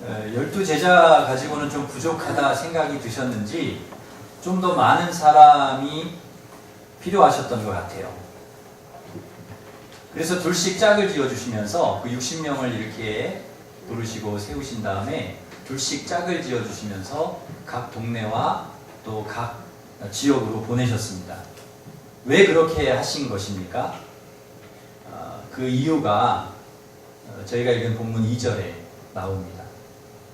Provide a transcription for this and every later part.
12 제자 가지고는 좀 부족하다 생각이 드셨는지 좀 더 많은 사람이 필요하셨던 것 같아요. 그래서 둘씩 짝을 지어주시면서 그 60명을 이렇게 부르시고 세우신 다음에 둘씩 짝을 지어주시면서 각 동네와 또 각 지역으로 보내셨습니다. 왜 그렇게 하신 것입니까? 그 이유가 저희가 읽은 본문 2절에 나옵니다.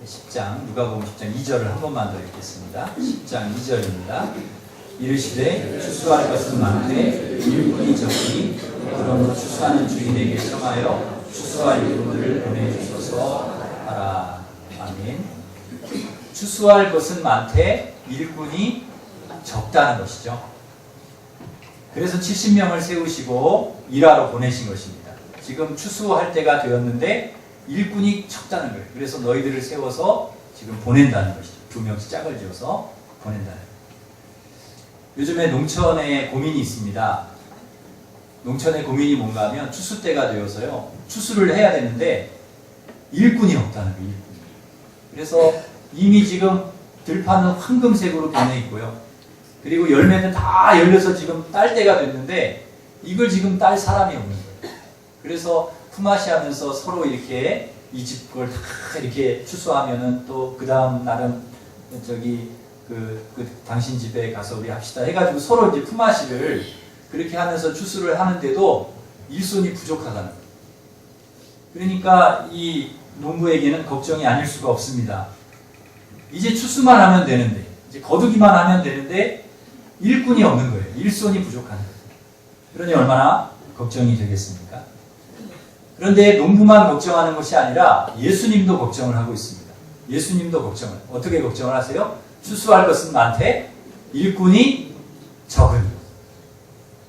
10장 누가복음 10장 2절을 한 번만 더 읽겠습니다. 10장 2절입니다. 이르시되 추수할 것은 많되 일꾼이 적으니 그러므로 추수하는 주인에게 청하여 추수할 일꾼들을 보내주소서 하라. 아멘. 추수할 것은 많되 일꾼이 적다는 것이죠. 그래서 70명을 세우시고 일하러 보내신 것입니다. 지금 추수할 때가 되었는데 일꾼이 적다는 거예요. 그래서 너희들을 세워서 지금 보낸다는 것이죠. 2명씩 짝을 지어서 보낸다는 거예요. 요즘에 농촌에 고민이 있습니다. 농촌의 고민이 뭔가 하면 추수 때가 되어서요. 추수를 해야 되는데 일꾼이 없다는 거예요. 일꾼이. 그래서 이미 지금 들판은 황금색으로 변해 있고요. 그리고 열매는 다 열려서 지금 딸 때가 됐는데 이걸 지금 딸 사람이 없는 거예요. 그래서 품앗이 하면서 서로 이렇게 이 집 걸 다 이렇게 추수하면은 또 그 다음 날은 저기 그 당신 집에 가서 우리 합시다 해가지고 서로 이제 품앗이를 그렇게 하면서 추수를 하는데도 일손이 부족하다는 거예요. 그러니까 이 농부에게는 걱정이 아닐 수가 없습니다. 이제 추수만 하면 되는데, 이제 거두기만 하면 되는데 일꾼이 없는 거예요. 일손이 부족한 거예요. 그러니 얼마나 걱정이 되겠습니까? 그런데 농부만 걱정하는 것이 아니라 예수님도 걱정을 하고 있습니다. 예수님도 걱정을. 어떻게 걱정을 하세요? 추수할 것은 많되 일꾼이 적으니.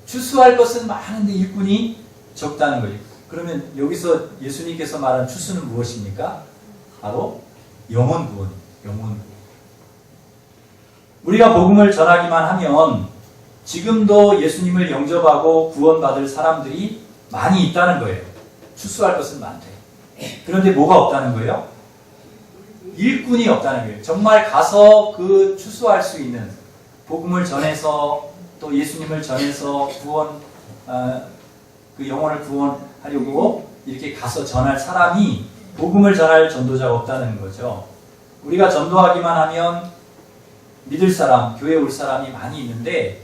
추수할 것은 많은데 일꾼이 적다는 거예요. 그러면 여기서 예수님께서 말한 추수는 무엇입니까? 바로 영혼 구원입니다. 영혼 구원. 우리가 복음을 전하기만 하면 지금도 예수님을 영접하고 구원받을 사람들이 많이 있다는 거예요. 추수할 것은 많대. 그런데 뭐가 없다는 거예요? 일꾼이 없다는 거예요. 정말 가서 그 추수할 수 있는 복음을 전해서 또 예수님을 전해서 구원, 그 영혼을 구원하려고 이렇게 가서 전할 사람이 복음을 전할 전도자가 없다는 거죠. 우리가 전도하기만 하면 믿을 사람, 교회 올 사람이 많이 있는데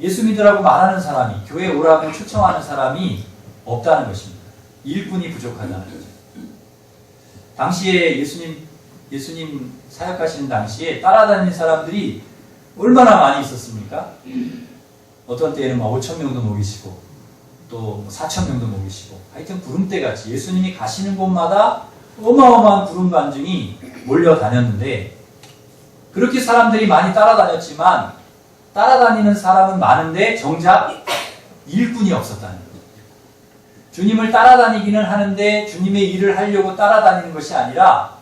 예수 믿으라고 말하는 사람이, 교회 오라고 초청하는 사람이 없다는 것입니다. 일꾼이 부족하다는 거죠. 당시에 예수님 사역하시는 당시에 따라다니는 사람들이 얼마나 많이 있었습니까? 어떤 때에는 5,000명도 먹이시고 또 4,000명도 먹이시고 하여튼 구름대같이 예수님이 가시는 곳마다 어마어마한 구름 관중이 몰려다녔는데 그렇게 사람들이 많이 따라다녔지만 따라다니는 사람은 많은데 정작 일꾼이 없었다는 거예요. 주님을 따라다니기는 하는데 주님의 일을 하려고 따라다니는 것이 아니라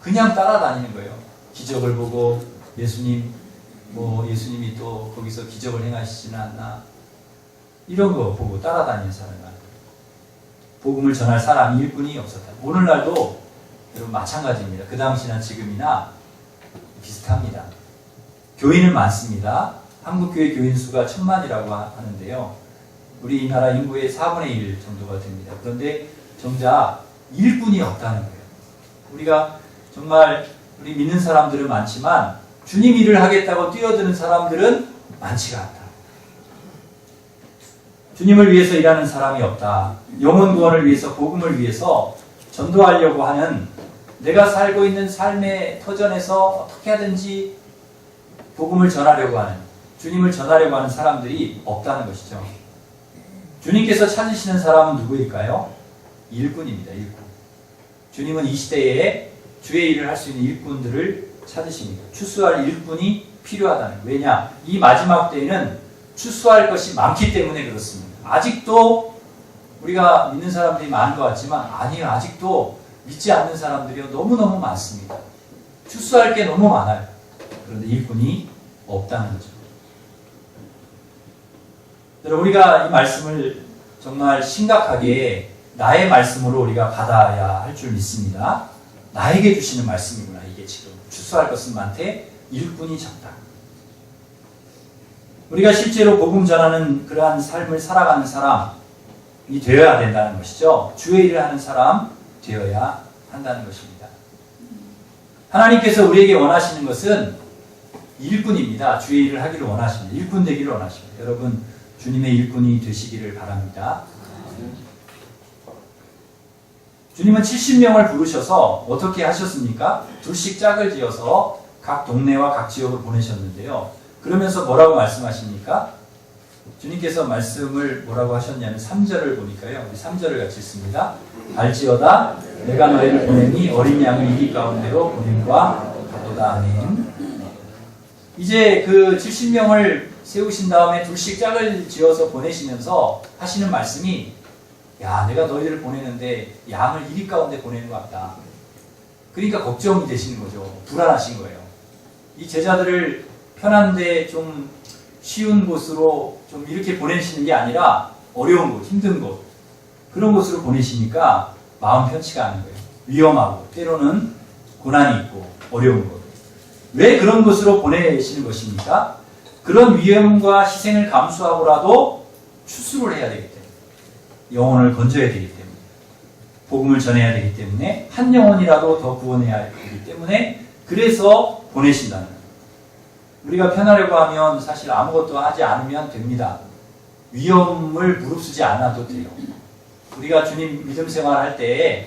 그냥 따라다니는 거예요. 기적을 보고 예수님이 또 거기서 기적을 행하시지는 않나 이런 거 보고 따라다니는 사람이 많아요. 복음을 전할 사람 일꾼이 없었다. 오늘날도 여러분 마찬가지입니다. 그 당시나 지금이나 비슷합니다. 교인은 많습니다. 한국교회 교인 수가 1,000만이라고 하는데요. 우리나라 인구의 4분의 1 정도가 됩니다. 그런데 정작 일꾼이 없다는 거예요. 우리가 정말 우리 믿는 사람들은 많지만 주님 일을 하겠다고 뛰어드는 사람들은 많지가 않다. 주님을 위해서 일하는 사람이 없다. 영혼 구원을 위해서 복음을 위해서 전도하려고 하는 내가 살고 있는 삶의 터전에서 어떻게 하든지 복음을 전하려고 하는 주님을 전하려고 하는 사람들이 없다는 것이죠. 주님께서 찾으시는 사람은 누구일까요? 일꾼입니다. 일꾼. 주님은 이 시대에 주의 일을 할 수 있는 일꾼들을 찾으십니다. 추수할 일꾼이 필요하다는 거예요. 왜냐? 이 마지막 때에는 추수할 것이 많기 때문에 그렇습니다. 아직도 우리가 믿는 사람들이 많은 것 같지만 아니요. 아직도 믿지 않는 사람들이 너무너무 많습니다. 추수할 게 너무 많아요. 그런데 일꾼이 없다는 거죠. 여러분, 우리가 이 말씀을 정말 심각하게 나의 말씀으로 우리가 받아야 할 줄 믿습니다. 나에게 주시는 말씀이구나. 이게 지금 추수할 것은 많되 일꾼이 적다. 우리가 실제로 복음 전하는 그러한 삶을 살아가는 사람이 되어야 된다는 것이죠. 주의 일을 하는 사람 되어야 한다는 것입니다. 하나님께서 우리에게 원하시는 것은 일꾼입니다. 주의 일을 하기를 원하십니다. 일꾼 되기를 원하십니다. 여러분 주님의 일꾼이 되시기를 바랍니다. 주님은 70명을 부르셔서 어떻게 하셨습니까? 둘씩 짝을 지어서 각 동네와 각 지역으로 보내셨는데요. 그러면서 뭐라고 말씀하십니까? 주님께서 말씀을 뭐라고 하셨냐면 3절을 보니까요. 우리 3절을 같이 읽습니다. 알지어다 내가 너희를 보내니 어린 양을 이기 가운데로 보냄과 같도다. 아멘. 이제 그 70명을 세우신 다음에 둘씩 짝을 지어서 보내시면서 하시는 말씀이 야, 내가 너희들을 보내는데 양을 이리 가운데 보내는 것 같다. 그러니까 걱정이 되시는 거죠. 불안하신 거예요. 이 제자들을 편한데 좀 쉬운 곳으로 좀 이렇게 보내시는 게 아니라 어려운 곳, 힘든 곳 그런 곳으로 보내시니까 마음 편치가 않은 거예요. 위험하고 때로는 고난이 있고 어려운 곳. 왜 그런 곳으로 보내시는 것입니까? 그런 위험과 희생을 감수하고라도 추수를 해야 되기 때문에 영혼을 건져야 되기 때문에 복음을 전해야 되기 때문에 한 영혼이라도 더 구원해야 되기 때문에 그래서 보내신다는 거예요. 우리가 편하려고 하면 사실 아무것도 하지 않으면 됩니다. 위험을 무릅쓰지 않아도 돼요. 우리가 주님 믿음 생활할 때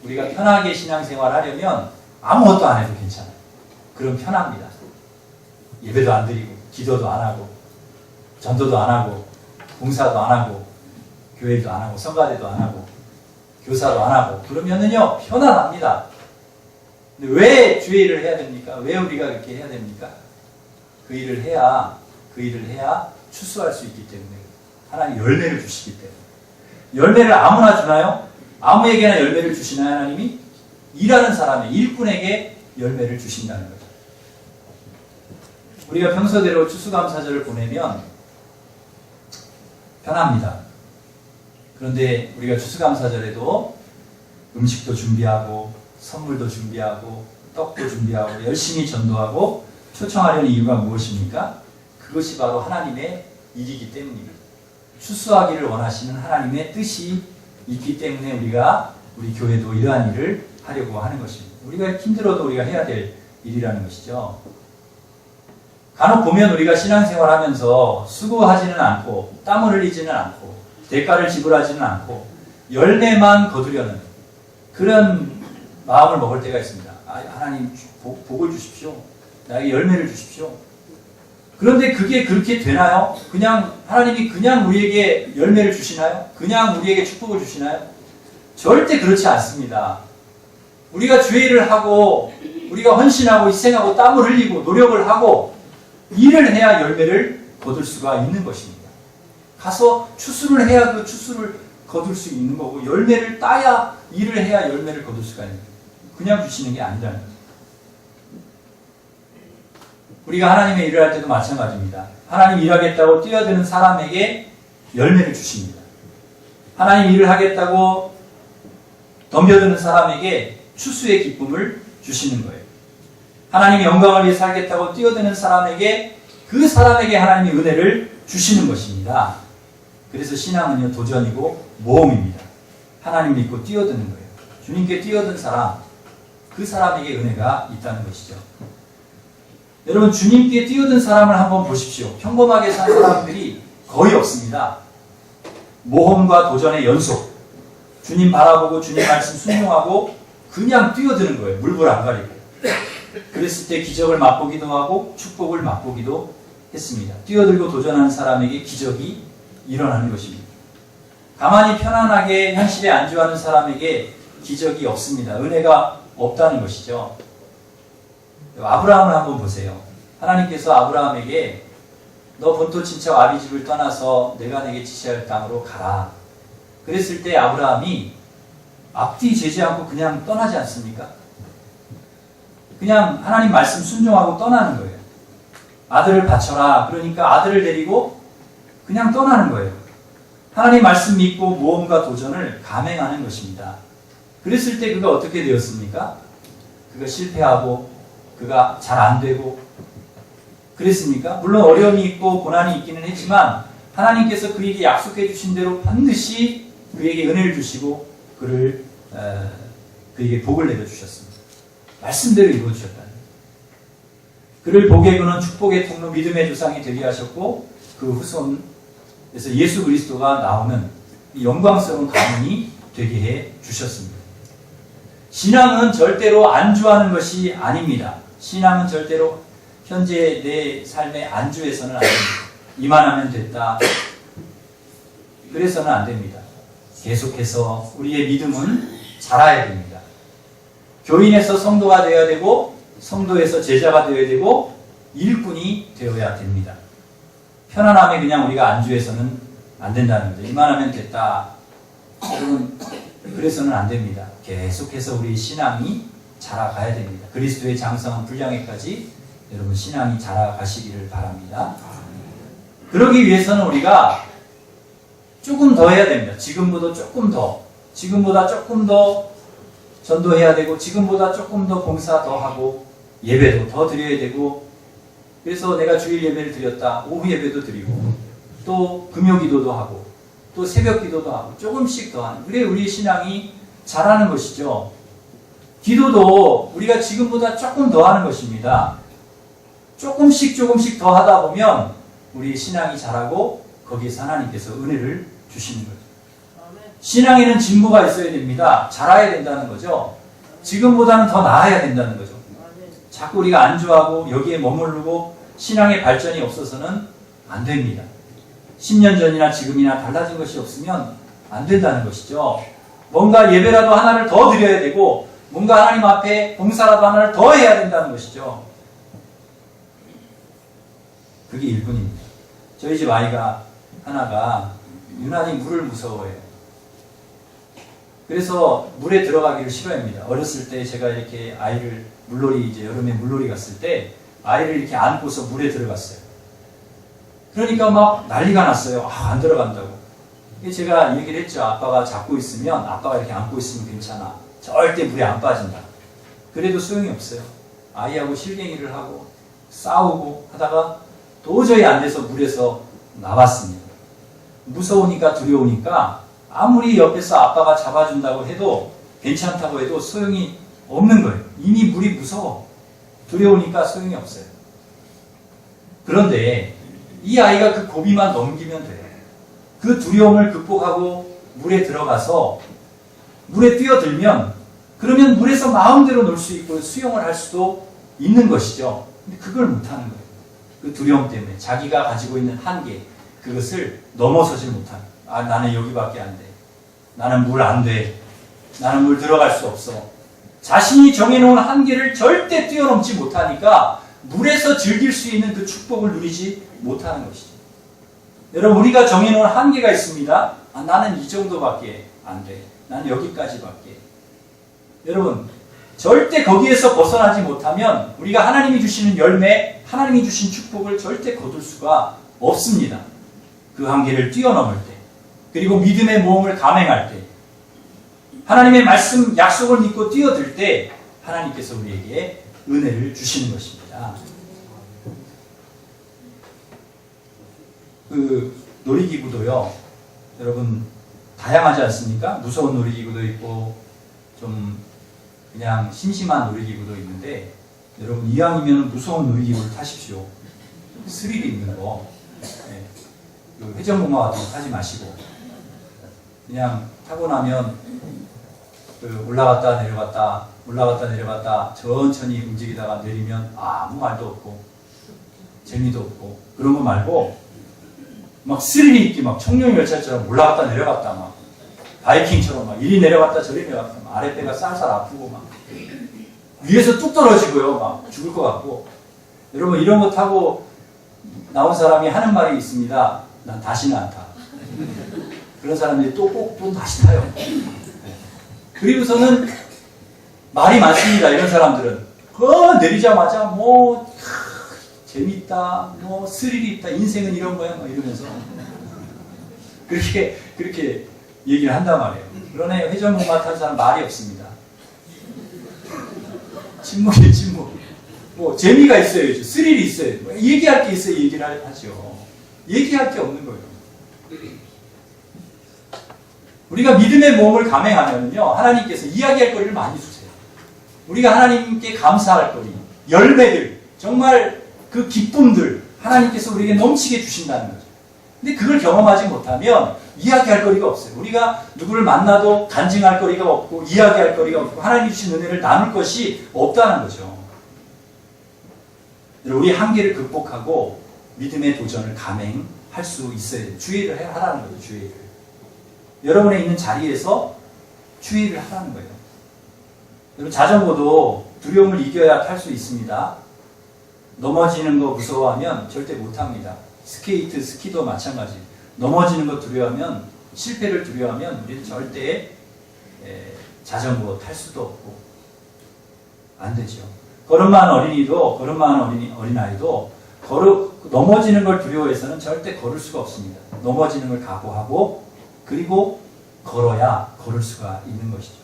우리가 편하게 신앙생활 하려면 아무것도 안 해도 괜찮아요. 그럼 편합니다. 예배도 안 드리고 기도도 안 하고 전도도 안 하고 봉사도 안 하고 교회도 안 하고 성가대도 안 하고 교사도 안 하고 그러면은요 편안합니다. 근데 왜 주의 일을 해야 됩니까? 왜 우리가 그렇게 해야 됩니까? 그 일을 해야 추수할 수 있기 때문에 하나님 열매를 주시기 때문에. 열매를 아무나 주나요? 아무에게나 열매를 주시나요? 하나님이? 일하는 사람의 일꾼에게 열매를 주신다는 거죠. 우리가 평소대로 추수감사절을 보내면 편합니다. 그런데 우리가 추수감사절에도 음식도 준비하고 선물도 준비하고 떡도 준비하고 열심히 전도하고 초청하려는 이유가 무엇입니까? 그것이 바로 하나님의 일이기 때문입니다. 추수하기를 원하시는 하나님의 뜻이 있기 때문에 우리 교회도 이러한 일을 하려고 하는 것입니다. 우리가 힘들어도 우리가 해야 될 일이라는 것이죠. 간혹 보면 우리가 신앙생활 하면서 수고하지는 않고 땀을 흘리지는 않고 대가를 지불하지는 않고 열매만 거두려는 그런 마음을 먹을 때가 있습니다. 하나님 복을 주십시오. 나에게 열매를 주십시오. 그런데 그게 그렇게 되나요? 그냥 하나님이 그냥 우리에게 열매를 주시나요? 그냥 우리에게 축복을 주시나요? 절대 그렇지 않습니다. 우리가 주의 일을 하고 우리가 헌신하고 희생하고 땀을 흘리고 노력을 하고 일을 해야 열매를 거둘 수가 있는 것입니다. 가서 추수를 해야 그 추수를 거둘 수 있는 거고 열매를 따야 일을 해야 열매를 거둘 수가 있는 거예요. 그냥 주시는 게 아니라는 거예요. 우리가 하나님의 일을 할 때도 마찬가지입니다. 하나님 일하겠다고 뛰어드는 사람에게 열매를 주십니다. 하나님 일을 하겠다고 덤벼드는 사람에게 추수의 기쁨을 주시는 거예요. 하나님의 영광을 위해 살겠다고 뛰어드는 사람에게 그 사람에게 하나님의 은혜를 주시는 것입니다. 그래서 신앙은요 도전이고 모험입니다. 하나님 믿고 뛰어드는 거예요. 주님께 뛰어든 사람, 그 사람에게 은혜가 있다는 것이죠. 여러분 주님께 뛰어든 사람을 한번 보십시오. 평범하게 산 사람들이 거의 없습니다. 모험과 도전의 연속. 주님 바라보고 주님 말씀 순종하고 그냥 뛰어드는 거예요. 물불 안 가리고. 그랬을 때 기적을 맛보기도 하고 축복을 맛보기도 했습니다. 뛰어들고 도전하는 사람에게 기적이 일어나는 것입니다. 가만히 편안하게 현실에 안주하는 사람에게 기적이 없습니다. 은혜가 없다는 것이죠. 아브라함을 한번 보세요. 하나님께서 아브라함에게 너 본토 친척 아비 집을 떠나서 내가 내게 지시할 땅으로 가라. 그랬을 때 아브라함이 앞뒤 재지 않고 그냥 떠나지 않습니까? 그냥 하나님 말씀 순종하고 떠나는 거예요. 아들을 바쳐라. 그러니까 아들을 데리고 그냥 떠나는 거예요. 하나님 말씀 믿고 모험과 도전을 감행하는 것입니다. 그랬을 때 그가 어떻게 되었습니까? 그가 실패하고 그가 잘 안 되고 그랬습니까? 물론 어려움이 있고 고난이 있기는 했지만 하나님께서 그에게 약속해 주신 대로 반드시 그에게 은혜를 주시고 그에게 복을 내려주셨습니다. 말씀대로 이루어주셨다는 그를 복의 근원 축복의 통로 믿음의 조상이 되게 하셨고 그 후손에서 예수 그리스도가 나오는 영광스러운 가문이 되게 해 주셨습니다. 신앙은 절대로 안주하는 것이 아닙니다. 신앙은 절대로 현재 내 삶의 안주에서는 안 됩니다. 이만하면 됐다. 그래서는 안 됩니다. 계속해서 우리의 믿음은 자라야 됩니다. 교인에서 성도가 되어야 되고 성도에서 제자가 되어야 되고 일꾼이 되어야 됩니다. 편안함에 그냥 우리가 안주해서는 안 된다는 거죠. 이만하면 됐다. 여러분, 그래서는 안 됩니다. 계속해서 우리 신앙이 자라가야 됩니다. 그리스도의 장성한 분량에까지 여러분 신앙이 자라가시기를 바랍니다. 그러기 위해서는 우리가 조금 더 해야 됩니다. 지금보다 조금 더, 지금보다 조금 더 전도해야 되고, 지금보다 조금 더 봉사 더 하고, 예배도 더 드려야 되고, 그래서 내가 주일 예배를 드렸다. 오후 예배도 드리고, 또 금요 기도도 하고, 또 새벽 기도도 하고, 조금씩 더 하는. 그래 우리 신앙이 자라는 것이죠. 기도도 우리가 지금보다 조금 더 하는 것입니다. 조금씩 더 하다 보면 우리 신앙이 자라고 거기에서 하나님께서 은혜를 주시는 거죠. 신앙에는 진보가 있어야 됩니다. 자라야 된다는 거죠. 지금보다는 더 나아야 된다는 거죠. 자꾸 우리가 안주하고 여기에 머무르고 신앙의 발전이 없어서는 안 됩니다. 10년 전이나 지금이나 달라진 것이 없으면 안 된다는 것이죠. 뭔가 예배라도 하나를 더 드려야 되고 뭔가 하나님 앞에 봉사라도 하나를 더 해야 된다는 것이죠. 그게 일꾼입니다. 저희 집 아이가 하나가 유난히 물을 무서워해요. 그래서 물에 들어가기를 싫어합니다. 어렸을 때 제가 이렇게 아이를 물놀이, 이제 여름에 물놀이 갔을 때 아이를 이렇게 안고서 물에 들어갔어요. 그러니까 막 난리가 났어요. 안 들어간다고. 제가 얘기를 했죠. 아빠가 잡고 있으면, 아빠가 이렇게 안고 있으면 괜찮아. 절대 물에 안 빠진다. 그래도 소용이 없어요. 아이하고 실갱이를 하고 싸우고 하다가 도저히 안 돼서 물에서 나왔습니다. 무서우니까 두려우니까 아무리 옆에서 아빠가 잡아준다고 해도 괜찮다고 해도 소용이 없는 거예요. 이미 물이 무서워. 두려우니까 소용이 없어요. 그런데 이 아이가 그 고비만 넘기면 돼요. 그 두려움을 극복하고 물에 들어가서 물에 뛰어들면 그러면 물에서 마음대로 놀 수 있고 수영을 할 수도 있는 것이죠. 근데 그걸 못하는 거예요. 그 두려움 때문에 자기가 가지고 있는 한계, 그것을 넘어서지 못하는. 나는 여기밖에 안 돼. 나는 물 안 돼. 나는 물 들어갈 수 없어. 자신이 정해놓은 한계를 절대 뛰어넘지 못하니까 물에서 즐길 수 있는 그 축복을 누리지 못하는 것이죠. 여러분, 우리가 정해놓은 한계가 있습니다. 나는 이 정도밖에 안 돼. 나는 여기까지밖에. 여러분, 절대 거기에서 벗어나지 못하면 우리가 하나님이 주시는 열매, 하나님이 주신 축복을 절대 거둘 수가 없습니다. 그 한계를 뛰어넘을 때, 그리고 믿음의 모험을 감행할 때, 하나님의 말씀, 약속을 믿고 뛰어들 때 하나님께서 우리에게 은혜를 주시는 것입니다. 그 놀이기구도요, 여러분 다양하지 않습니까? 무서운 놀이기구도 있고 좀 그냥 심심한 놀이기구도 있는데, 여러분 이왕이면 무서운 놀이기구를 타십시오. 스릴이 있는 거. 네. 그 회전목마 같은 거 타지 마시고 그냥 타고 나면 그 올라갔다 내려갔다 천천히 움직이다가 내리면 아무 말도 없고 재미도 없고, 그런 거 말고 막 스릴이 있게 막 청룡열차처럼 올라갔다 내려갔다 막 바이킹처럼 막 이리 내려갔다 저리 내려갔다 막 아랫배가 쌀쌀 아프고 막 위에서 뚝 떨어지고요 막 죽을 것 같고. 여러분 이런 거 타고 나온 사람이 하는 말이 있습니다. 난 다시는 안 타. 그런 사람들이 또 다시 타요. 그리고서는 말이 많습니다. 이런 사람들은 내리자마자 뭐 재밌다, 뭐 스릴이 있다, 인생은 이런 거야, 뭐 이러면서 그렇게 얘기를 한단 말이에요. 그러네. 회전목마 탄 사람 말이 없습니다. 침묵이에요, 침묵. 뭐 재미가 있어야죠. 스릴이 있어요. 뭐 얘기할 게 있어야 얘기를 하죠. 얘기할 게 없는 거예요. 우리가 믿음의 모험을 감행하면요, 하나님께서 이야기할 거리를 많이 주세요. 우리가 하나님께 감사할 거리, 열매들, 정말 그 기쁨들 하나님께서 우리에게 넘치게 주신다는 거죠. 근데 그걸 경험하지 못하면 이야기할 거리가 없어요. 우리가 누구를 만나도 간증할 거리가 없고 이야기할 거리가 없고 하나님이 주신 은혜를 나눌 것이 없다는 거죠. 우리 한계를 극복하고 믿음의 도전을 감행할 수 있어야 돼요. 주의를 하라는 거죠. 주의를. 여러분의 있는 자리에서 주의를 하라는 거예요. 여러분 자전거도 두려움을 이겨야 탈 수 있습니다. 넘어지는 거 무서워하면 절대 못합니다. 스케이트, 스키도 마찬가지. 넘어지는 거 두려워하면, 실패를 두려워하면 우리는 절대 자전거 탈 수도 없고 안 되죠. 걸음마한 어린아이도 넘어지는 걸 두려워해서는 절대 걸을 수가 없습니다. 넘어지는 걸 각오하고 그리고 걸어야 걸을 수가 있는 것이죠.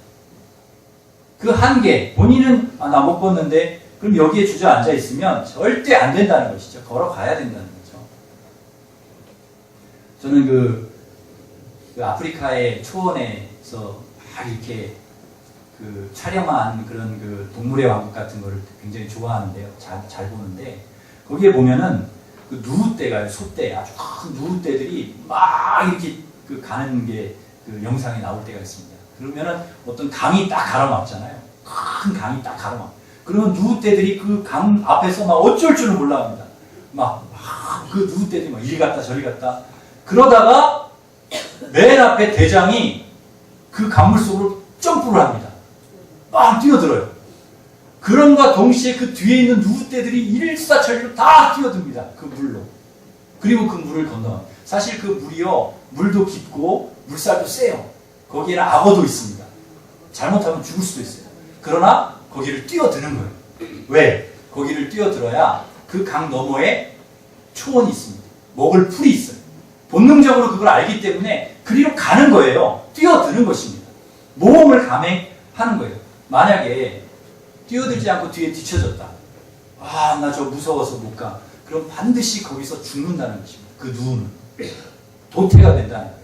그 한계, 본인은 나 못 걷는데 그럼 여기에 주저앉아 있으면 절대 안 된다는 것이죠. 걸어가야 된다는 거죠. 저는 그 아프리카의 초원에서 막 이렇게 그 촬영한 그런 그 동물의 왕국 같은 거를 굉장히 좋아하는데요. 잘 보는데 거기에 보면은 그 누우떼가 소떼, 아주 큰 누우떼들이 막 이렇게 그 가는 게 그 영상에 나올 때가 있습니다. 그러면은 어떤 강이 딱 가로막잖아요. 큰 강이 딱 가로막. 그러면 누우떼들이 그 강 앞에서 막 어쩔 줄을 몰라 합니다. 막 그 누우떼들이 막 이리 갔다 저리 갔다. 그러다가 맨 앞에 대장이 그 강물 속으로 점프를 합니다. 막 뛰어들어요. 그럼과 동시에 그 뒤에 있는 누우떼들이 일사천리로 다 뛰어듭니다. 그 물로. 그리고 그 물을 건너갑니다. 사실 그 물이요, 물도 깊고 물살도 세요. 거기에는 악어도 있습니다. 잘못하면 죽을 수도 있어요. 그러나 거기를 뛰어드는 거예요. 왜? 거기를 뛰어들어야 그 강 너머에 초원이 있습니다. 먹을 풀이 있어요. 본능적으로 그걸 알기 때문에 그리로 가는 거예요. 뛰어드는 것입니다. 모험을 감행하는 거예요. 만약에 뛰어들지 않고 뒤에 뒤쳐졌다. 아, 나 저 무서워서 못 가. 그럼 반드시 거기서 죽는다는 것입니다. 그 누우는. 도태가 된다는 거예요.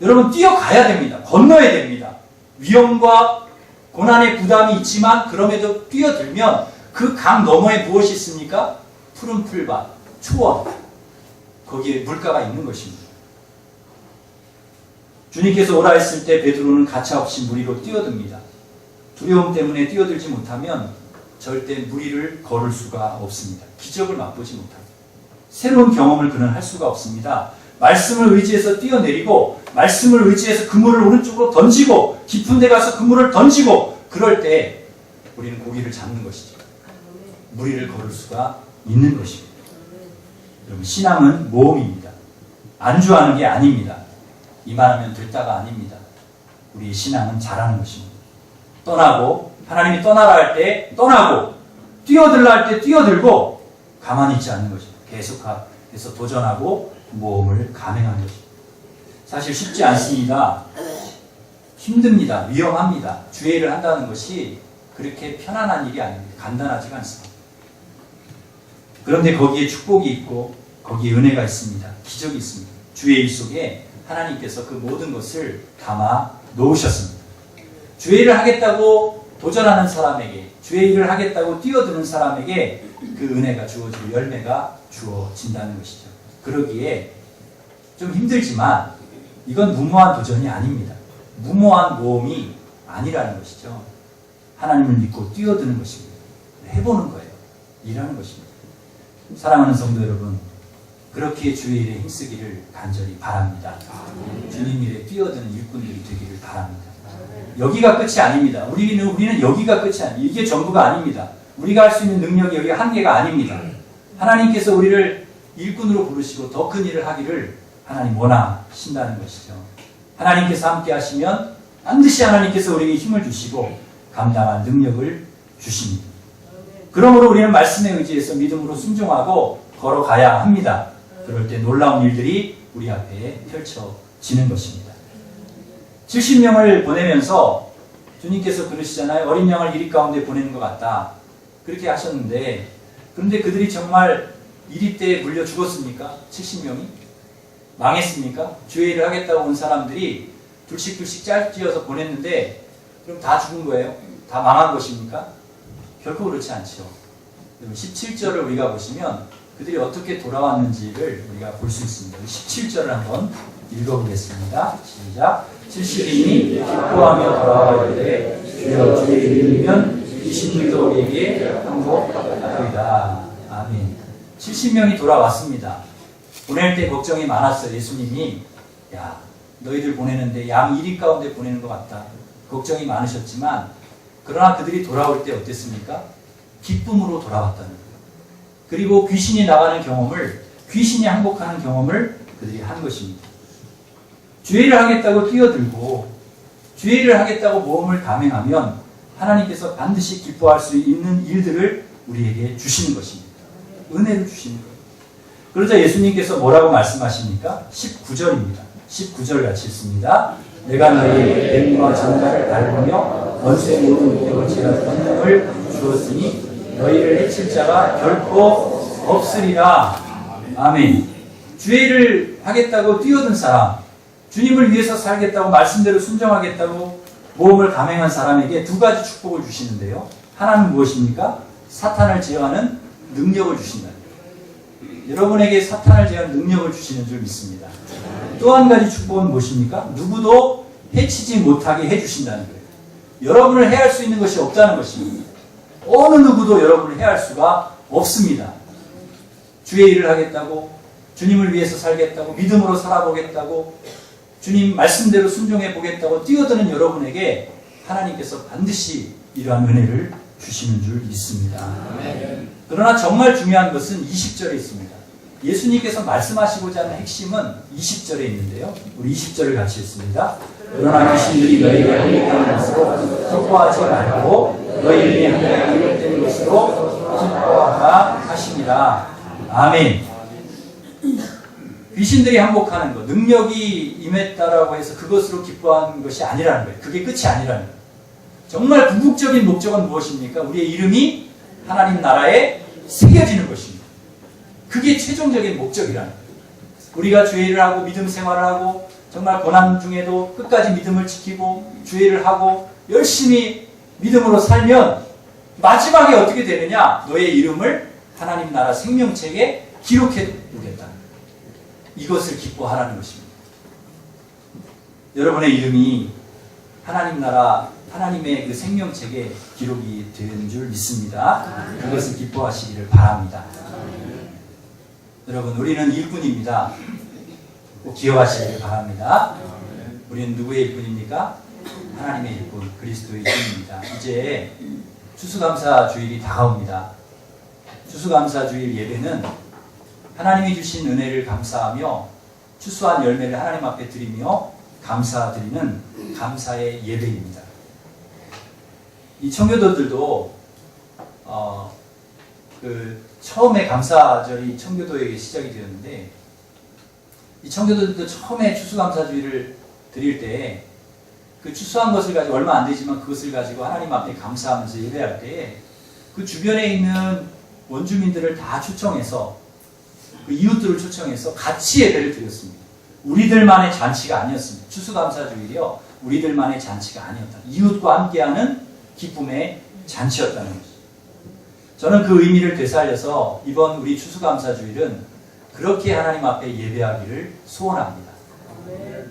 여러분 뛰어가야 됩니다. 건너야 됩니다. 위험과 고난의 부담이 있지만 그럼에도 뛰어들면 그 강 너머에 무엇이 있습니까? 푸른 풀밭, 초원. 거기에 물가가 있는 것입니다. 주님께서 오라 했을 때 베드로는 가차없이 물 위로 뛰어듭니다. 두려움 때문에 뛰어들지 못하면 절대 물 위를 걸을 수가 없습니다. 기적을 맛보지 못합니다. 새로운 경험을 그는 할 수가 없습니다. 말씀을 의지해서 뛰어내리고 말씀을 의지해서 그물을 오른쪽으로 던지고 깊은 데 가서 그물을 던지고 그럴 때 우리는 고기를 잡는 것이죠. 물 위를 걸을 수가 있는 것입니다. 여러분 신앙은 모험입니다. 안주하는 게 아닙니다. 이만하면 됐다가 아닙니다. 우리의 신앙은 잘하는 것입니다. 떠나고 하나님이 떠나라 할 때 떠나고 뛰어들라 할 때 뛰어들고 가만히 있지 않는 것입니다. 계속해서 도전하고 모험을 감행하는 것입니다. 사실 쉽지 않습니다. 힘듭니다. 위험합니다. 주의를 한다는 것이 그렇게 편안한 일이 아닙니다. 간단하지가 않습니다. 그런데 거기에 축복이 있고 거기에 은혜가 있습니다. 기적이 있습니다. 주의 일 속에 하나님께서 그 모든 것을 담아 놓으셨습니다. 주의 일을 하겠다고 도전하는 사람에게, 주의 일을 하겠다고 뛰어드는 사람에게 그 은혜가 주어지고 열매가 주어진다는 것이죠. 그러기에 좀 힘들지만 이건 무모한 도전이 아닙니다. 무모한 모험이 아니라는 것이죠. 하나님을 믿고 뛰어드는 것입니다. 해보는 거예요. 일하는 것입니다. 사랑하는 성도 여러분, 그렇게 주의 일에 힘쓰기를 간절히 바랍니다. 주님 일에 뛰어드는 일꾼들이 되기를 바랍니다. 여기가 끝이 아닙니다. 우리는 여기가 끝이 아닙니다. 이게 전부가 아닙니다. 우리가 할 수 있는 능력이 여기가 한계가 아닙니다. 하나님께서 우리를 일꾼으로 부르시고 더 큰 일을 하기를 하나님 원하신다는 것이죠. 하나님께서 함께 하시면 반드시 하나님께서 우리에게 힘을 주시고 감당할 능력을 주십니다. 그러므로 우리는 말씀에 의지해서 믿음으로 순종하고 걸어가야 합니다. 그럴 때 놀라운 일들이 우리 앞에 펼쳐지는 것입니다. 70명을 보내면서 주님께서 그러시잖아요. 어린 양을 이리 가운데 보내는 것 같다. 그렇게 하셨는데, 그런데 그들이 정말 이리 때에 물려 죽었습니까? 70명이? 망했습니까? 주의를 하겠다고 온 사람들이 둘씩 짤지어서 보냈는데 그럼 다 죽은 거예요? 다 망한 것입니까? 결코 그렇지 않죠. 17절을 우리가 보시면 그들이 어떻게 돌아왔는지를 우리가 볼 수 있습니다. 17절을 한번 읽어보겠습니다. 시작. 70인이 기뻐하며 돌아와 이르되 주여 주의 이름이면 귀신들도 우리에게 항복하리이다. 아멘. 70명이 돌아왔습니다. 보낼 때 걱정이 많았어요. 예수님이 야 너희들 보내는데 양 1위 가운데 보내는 것 같다. 걱정이 많으셨지만 그러나 그들이 돌아올 때 어땠습니까? 기쁨으로 돌아왔다는 거예요. 그리고 귀신이 나가는 경험을, 귀신이 항복하는 경험을 그들이 한 것입니다. 주의를 하겠다고 뛰어들고 주의를 하겠다고 모험을 감행하면 하나님께서 반드시 기뻐할 수 있는 일들을 우리에게 주시는 것입니다. 은혜를 주시는 거예요. 그러자 예수님께서 뭐라고 말씀하십니까? 19절입니다. 19절 같이 읽습니다. 내가 너희에게 뱀과 장자를 밟으며 원수의 모든 능력을 제한 권능을 주었으니 너희를 해칠 자가 결코 없으리라. 아멘. 주의를 하겠다고 뛰어든 사람, 주님을 위해서 살겠다고 말씀대로 순종하겠다고 모험을 감행한 사람에게 두 가지 축복을 주시는데요. 하나는 무엇입니까? 사탄을 제어하는 능력을 주신다. 여러분에게 사탄을 제어하는 능력을 주시는 줄 믿습니다. 또 한 가지 축복은 무엇입니까? 누구도 해치지 못하게 해주신다는 거예요. 여러분을 해할 수 있는 것이 없다는 것입니다. 어느 누구도 여러분을 해할 수가 없습니다. 주의 일을 하겠다고, 주님을 위해서 살겠다고, 믿음으로 살아보겠다고, 주님 말씀대로 순종해 보겠다고 뛰어드는 여러분에게 하나님께서 반드시 이러한 은혜를 주시는 줄 믿습니다. 그러나 정말 중요한 것은 20절에 있습니다. 예수님께서 말씀하시고자 하는 핵심은 20절에 있는데요. 우리 20절을 같이 읽습니다. 그러나 귀신들이 너희를 항복하는 것으로 기뻐하지 말고 너희들이 하나님의 이름된 것으로 기뻐하라 하시니라. 아멘. 귀신들이 항복하는 것, 능력이 임했다라고 해서 그것으로 기뻐하는 것이 아니라는 거예요. 그게 끝이 아니라는 거예요. 정말 궁극적인 목적은 무엇입니까? 우리의 이름이 하나님 나라에 새겨지는 것입니다. 그게 최종적인 목적이라는 거예요. 우리가 주의를 하고 믿음 생활을 하고 정말 고난 중에도 끝까지 믿음을 지키고 주의를 하고 열심히 믿음으로 살면 마지막에 어떻게 되느냐? 너의 이름을 하나님 나라 생명책에 기록해 두겠다. 이것을 기뻐하라는 것입니다. 여러분의 이름이 하나님 나라 하나님의 그 생명책에 기록이 된 줄 믿습니다. 그것을 기뻐하시기를 바랍니다. 여러분, 우리는 일꾼입니다. 꼭 기억하시기를 바랍니다. 우리는 누구의 일꾼입니까? 하나님의 일꾼, 그리스도의 일꾼입니다. 이제 추수감사 주일이 다가옵니다. 추수감사 주일 예배는 하나님이 주신 은혜를 감사하며 추수한 열매를 하나님 앞에 드리며 감사드리는 감사의 예배입니다. 이 청교도들도 처음에 감사절이 청교도에게 시작이 되었는데 이 청교도들도 처음에 추수감사주일을 드릴 때 그 추수한 것을 가지고 얼마 안 되지만 그것을 가지고 하나님 앞에 감사하면서 예배할 때 그 주변에 있는 원주민들을 다 초청해서 그 이웃들을 초청해서 같이 예배를 드렸습니다. 우리들만의 잔치가 아니었습니다. 추수감사주일이요, 우리들만의 잔치가 아니었다. 이웃과 함께하는 기쁨의 잔치였다는 것이죠. 저는 그 의미를 되살려서 이번 우리 추수감사주일은 그렇게 하나님 앞에 예배하기를 소원합니다.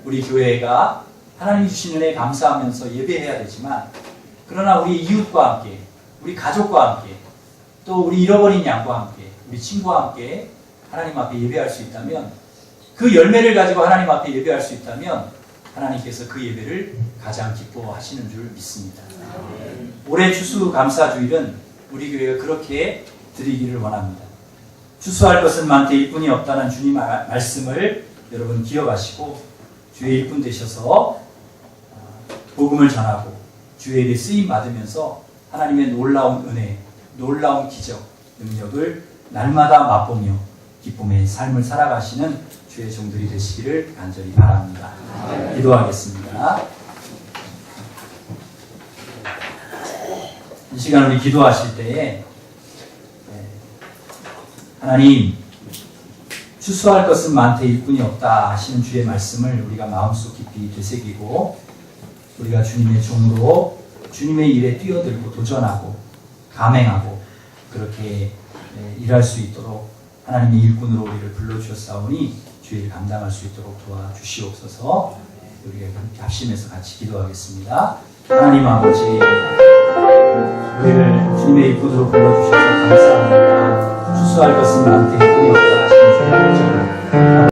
우리 교회가 하나님 주신 은혜에 감사하면서 예배해야 되지만 그러나 우리 이웃과 함께, 우리 가족과 함께, 또 우리 잃어버린 양과 함께, 우리 친구와 함께 하나님 앞에 예배할 수 있다면, 그 열매를 가지고 하나님 앞에 예배할 수 있다면 하나님께서 그 예배를 가장 기뻐하시는 줄 믿습니다. 올해 추수감사주일은 우리 교회가 그렇게 드리기를 원합니다. 추수할 것은 많되 일꾼이 없다는 주님 말씀을 여러분 기억하시고 주의 일꾼 되셔서 복음을 전하고 주에게 쓰임 받으면서 하나님의 놀라운 은혜, 놀라운 기적, 능력을 날마다 맛보며 기쁨의 삶을 살아가시는 주의 종들이 되시기를 간절히 바랍니다. 기도하겠습니다. 시간 우리 기도하실 때에 하나님 추수할 것은 많되 일꾼이 없다 하시는 주의 말씀을 우리가 마음속 깊이 되새기고 우리가 주님의 종으로 주님의 일에 뛰어들고 도전하고 감행하고 그렇게 일할 수 있도록 하나님의 일꾼으로 우리를 불러주셨사오니 주의 일 감당할 수 있도록 도와주시옵소서. 우리가 그렇게 합심해서 같이 기도하겠습니다. 하나님 아버지, 우리를 주님의 일꾼으로 불러주셔서 감사합니다. 추수할 것은 나한테 일꾼이 없다 하시는 주의 말씀